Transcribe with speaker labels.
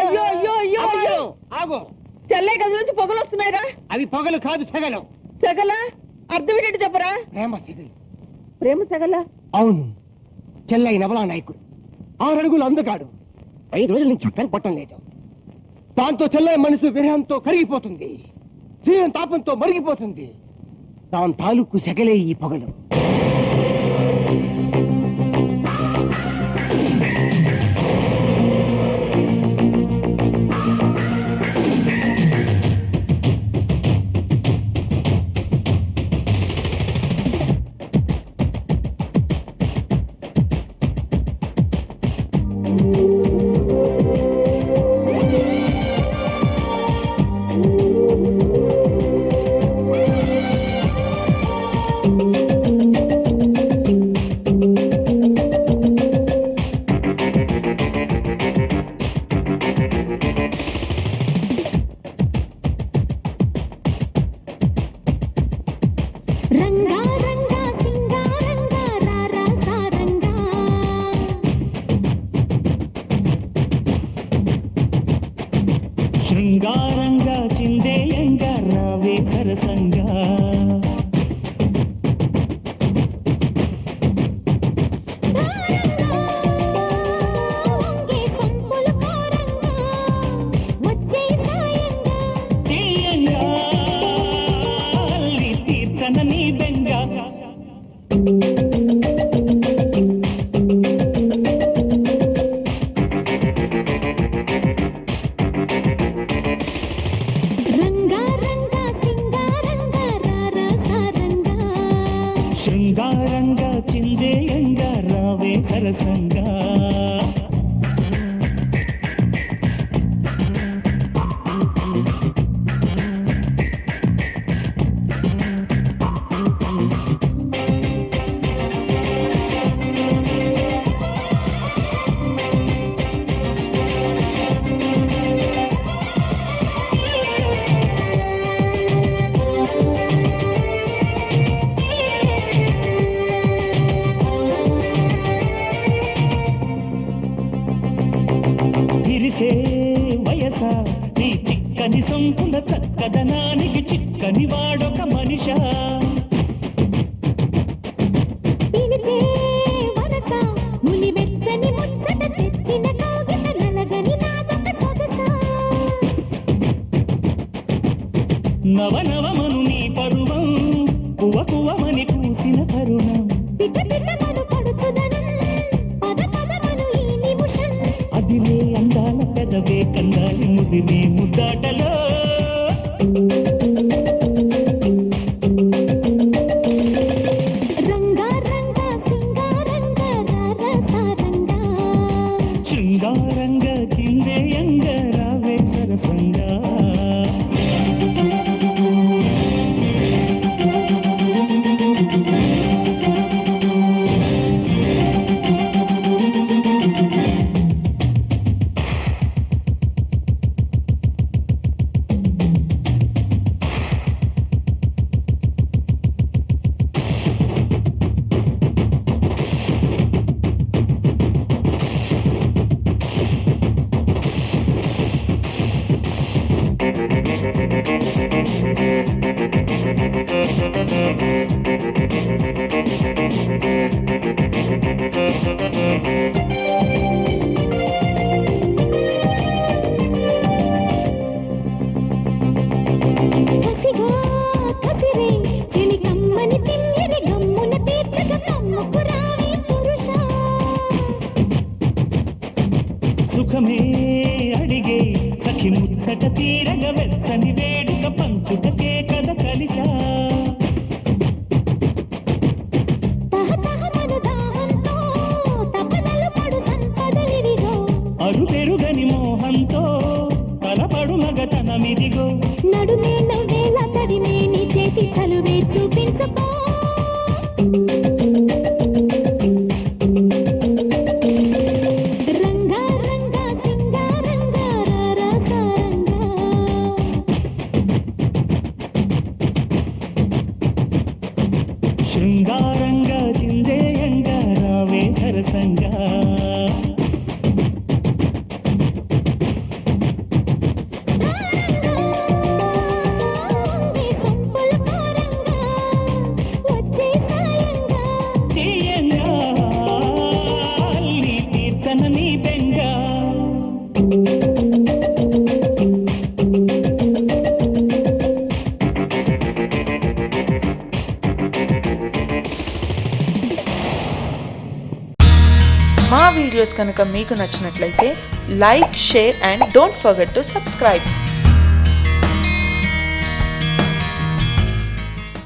Speaker 1: అయ్యో అయ్యో అయ్యో అయ్యో
Speaker 2: ఆగు.
Speaker 1: చెల్లె గది నుంచి పొగలు వస్తున్నాయిరా.
Speaker 2: అవి పొగలు కాదు, సెగలు.
Speaker 1: సెగల అర్థం ఏంటంటే చెప్పరా?
Speaker 2: ప్రేమ సెగలు.
Speaker 1: ప్రేమ సెగల?
Speaker 2: అవును, చెల్లై నవలా నాయకుడు 6 అడుగులు అందగాడు. 5 రోజుల నుంచి చక్కని పట్టం లేదు. దాంతో చెల్లై మనసు విరహంతో కరిగిపోతుంది, జీవన తాపంతో మరిగిపోతుంది. దాని తాలూకు సెగలే ఈ పొగలు.
Speaker 3: శృంగారంగా చిందేయంగా రావే సరసంగా, తీయంగా అల్లి తీర్చన నీ బెంగా. శృంగారంగా చిందేయంగా రావే సరసంగా. తిరిసే వయస నీ చిక్కని సొంపుల చక్కదనానికి చిక్కని వాడొక మనిషా. నవనవమను నీ పరువం కువ కువమని కూసిన తరుణం. అదిలే అందాల పెదవే కందాలి ముదిలే ముద్దాటలో. శృంగారంగా చిందేయంగా రావే సరసంగా. సుఖమే అడిగే సఖి ముచ్చట తీరగ వెచ్చని వేడుక పంచుటకే కథ కలిసా. అరు పెరుగని మోహంతో తలపడు మగతనమిదిగో.
Speaker 4: నడుమే నవ్వేల తడిమే నీ చేతి చలువే చూపించుకో.
Speaker 3: శృంగారంగా చిందేయంగా రావే సరసంగా.
Speaker 5: మా వీడియోస్ కనుక మీకు నచ్చినట్లయితే like, share and don't forget to subscribe.